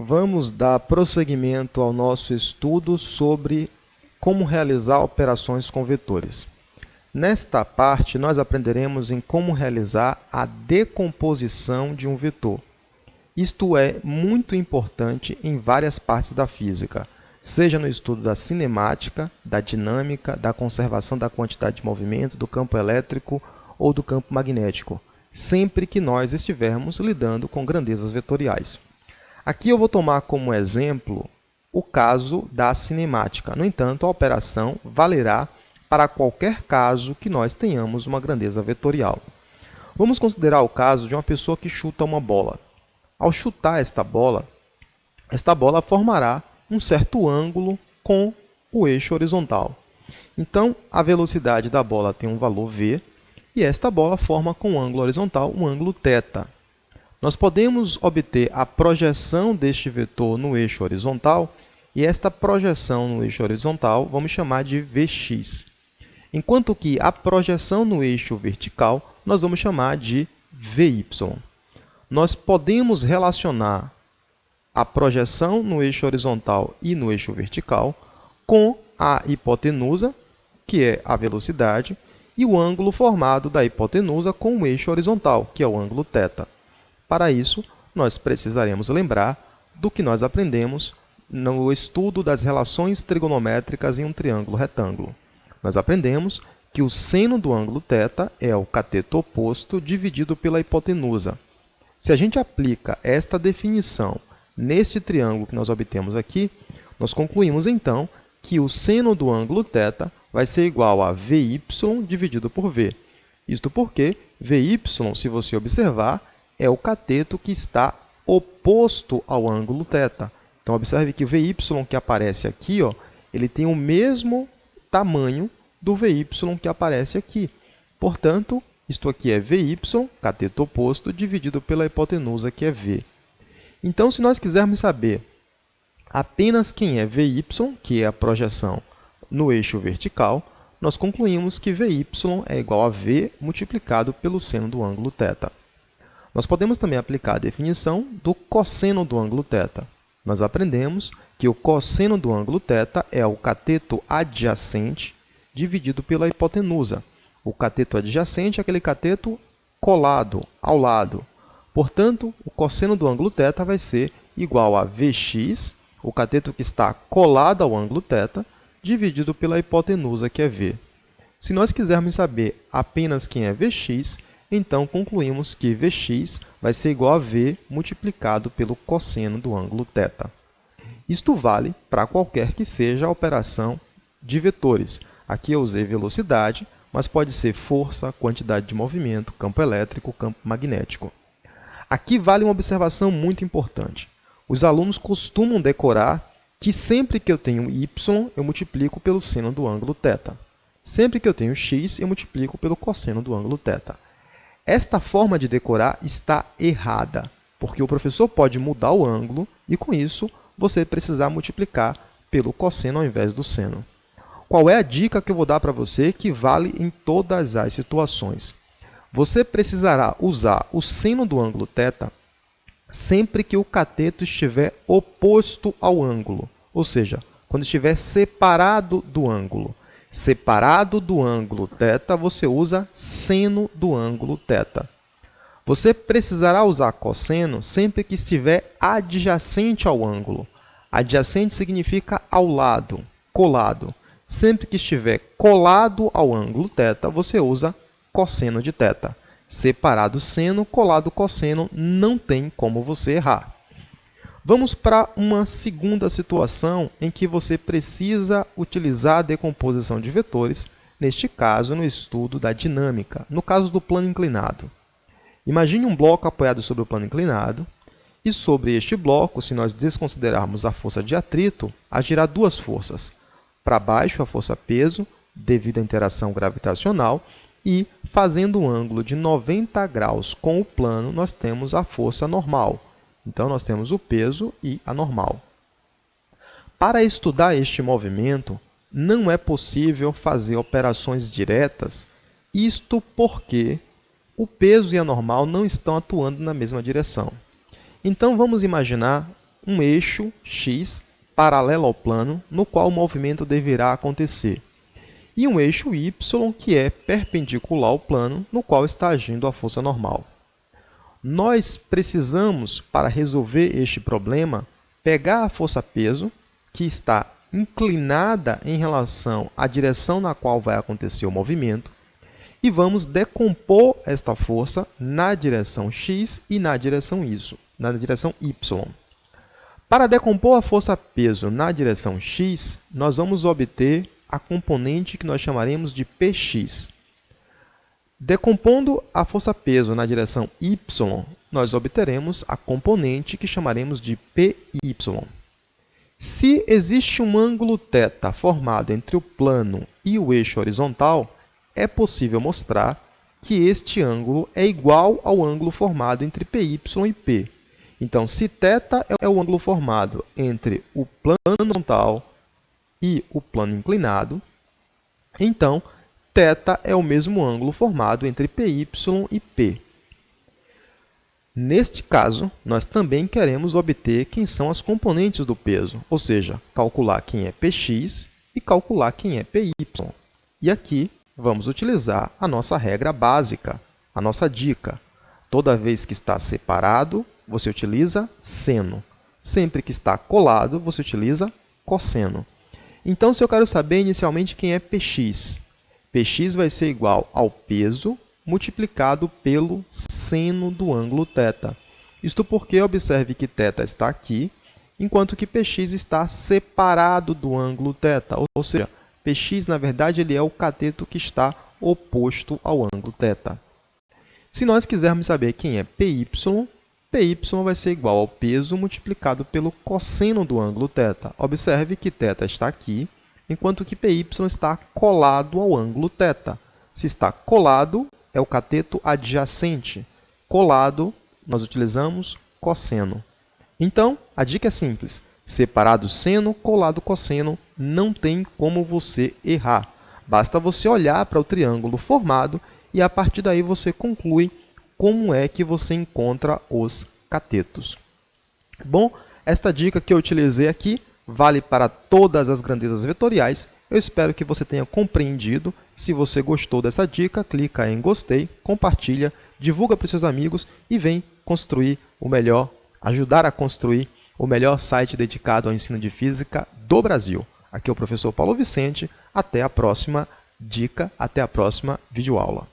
Vamos dar prosseguimento ao nosso estudo sobre como realizar operações com vetores. Nesta parte, nós aprenderemos em como realizar a decomposição de um vetor. Isto é muito importante em várias partes da física, seja no estudo da cinemática, da dinâmica, da conservação da quantidade de movimento, do campo elétrico ou do campo magnético, sempre que nós estivermos lidando com grandezas vetoriais. Aqui eu vou tomar como exemplo o caso da cinemática. No entanto, a operação valerá para qualquer caso que nós tenhamos uma grandeza vetorial. Vamos considerar o caso de uma pessoa que chuta uma bola. Ao chutar esta bola formará um certo ângulo com o eixo horizontal. Então, a velocidade da bola tem um valor v, e esta bola forma com o ângulo horizontal um ângulo θ. Nós podemos obter a projeção deste vetor no eixo horizontal, e esta projeção no eixo horizontal vamos chamar de Vx. Enquanto que a projeção no eixo vertical nós vamos chamar de Vy. Nós podemos relacionar a projeção no eixo horizontal e no eixo vertical com a hipotenusa, que é a velocidade, e o ângulo formado da hipotenusa com o eixo horizontal, que é o ângulo θ. Para isso, nós precisaremos lembrar do que nós aprendemos no estudo das relações trigonométricas em um triângulo retângulo. Nós aprendemos que o seno do ângulo θ é o cateto oposto dividido pela hipotenusa. Se a gente aplica esta definição neste triângulo que nós obtemos aqui, nós concluímos, então, que o seno do ângulo θ vai ser igual a Vy dividido por V. Isto porque Vy, se você observar, é o cateto que está oposto ao ângulo θ. Então, observe que o Vy que aparece aqui, ele tem o mesmo tamanho do Vy que aparece aqui. Portanto, isto aqui é Vy, cateto oposto, dividido pela hipotenusa, que é V. Então, se nós quisermos saber apenas quem é Vy, que é a projeção no eixo vertical, nós concluímos que Vy é igual a V multiplicado pelo seno do ângulo θ. Nós podemos também aplicar a definição do cosseno do ângulo θ. Nós aprendemos que o cosseno do ângulo θ é o cateto adjacente dividido pela hipotenusa. O cateto adjacente é aquele cateto colado, ao lado. Portanto, o cosseno do ângulo θ vai ser igual a Vx, o cateto que está colado ao ângulo θ, dividido pela hipotenusa, que é V. Se nós quisermos saber apenas quem é Vx, então concluímos que Vx vai ser igual a V multiplicado pelo cosseno do ângulo θ. Isto vale para qualquer que seja a operação de vetores. Aqui eu usei velocidade, mas pode ser força, quantidade de movimento, campo elétrico, campo magnético. Aqui vale uma observação muito importante. Os alunos costumam decorar que sempre que eu tenho y, eu multiplico pelo seno do ângulo θ. Sempre que eu tenho x, eu multiplico pelo cosseno do ângulo θ. Esta forma de decorar está errada, porque o professor pode mudar o ângulo e, com isso, você precisar multiplicar pelo cosseno ao invés do seno. Qual é a dica que eu vou dar para você que vale em todas as situações? Você precisará usar o seno do ângulo θ sempre que o cateto estiver oposto ao ângulo, ou seja, quando estiver separado do ângulo. Separado do ângulo θ, você usa seno do ângulo θ. Você precisará usar cosseno sempre que estiver adjacente ao ângulo. Adjacente significa ao lado, colado. Sempre que estiver colado ao ângulo θ, você usa cosseno de θ. Separado seno, colado cosseno, não tem como você errar. Vamos para uma segunda situação em que você precisa utilizar a decomposição de vetores, neste caso, no estudo da dinâmica, no caso do plano inclinado. Imagine um bloco apoiado sobre o plano inclinado, e sobre este bloco, se nós desconsiderarmos a força de atrito, agirá duas forças. Para baixo, a força peso, devido à interação gravitacional, e, fazendo um ângulo de 90 graus com o plano, nós temos a força normal. Então, nós temos o peso e a normal. Para estudar este movimento, não é possível fazer operações diretas, isto porque o peso e a normal não estão atuando na mesma direção. Então, vamos imaginar um eixo x paralelo ao plano no qual o movimento deverá acontecer, e um eixo y que é perpendicular ao plano no qual está agindo a força normal. Nós precisamos, para resolver este problema, pegar a força-peso, que está inclinada em relação à direção na qual vai acontecer o movimento, e vamos decompor esta força na direção x e na direção y. Para decompor a força-peso na direção x, nós vamos obter a componente que nós chamaremos de Px. Decompondo a força-peso na direção y, nós obteremos a componente que chamaremos de Py. Se existe um ângulo θ formado entre o plano e o eixo horizontal, é possível mostrar que este ângulo é igual ao ângulo formado entre Py e P. Então, se θ é o ângulo formado entre o plano horizontal e o plano inclinado, então θ é o mesmo ângulo formado entre Py e P. Neste caso, nós também queremos obter quem são as componentes do peso, ou seja, calcular quem é Px e calcular quem é Py. E aqui vamos utilizar a nossa regra básica, a nossa dica. Toda vez que está separado, você utiliza seno. Sempre que está colado, você utiliza cosseno. Então, se eu quero saber inicialmente quem é Px, Px vai ser igual ao peso multiplicado pelo seno do ângulo θ. Isto porque observe que θ está aqui, enquanto que Px está separado do ângulo θ. Ou seja, Px, na verdade, ele é o cateto que está oposto ao ângulo θ. Se nós quisermos saber quem é Py, Py vai ser igual ao peso multiplicado pelo cosseno do ângulo θ. Observe que θ está aqui, enquanto que Py está colado ao ângulo θ. Se está colado, é o cateto adjacente. Colado, nós utilizamos cosseno. Então, a dica é simples. Separado seno, colado cosseno, não tem como você errar. Basta você olhar para o triângulo formado e, a partir daí, você conclui como é que você encontra os catetos. Bom, esta dica que eu utilizei aqui vale para todas as grandezas vetoriais. Eu espero que você tenha compreendido. Se você gostou dessa dica, clica em gostei, compartilha, divulga para os seus amigos e vem ajudar a construir o melhor site dedicado ao ensino de física do Brasil. Aqui é o professor Paulo Vicente. Até a próxima dica, até a próxima videoaula.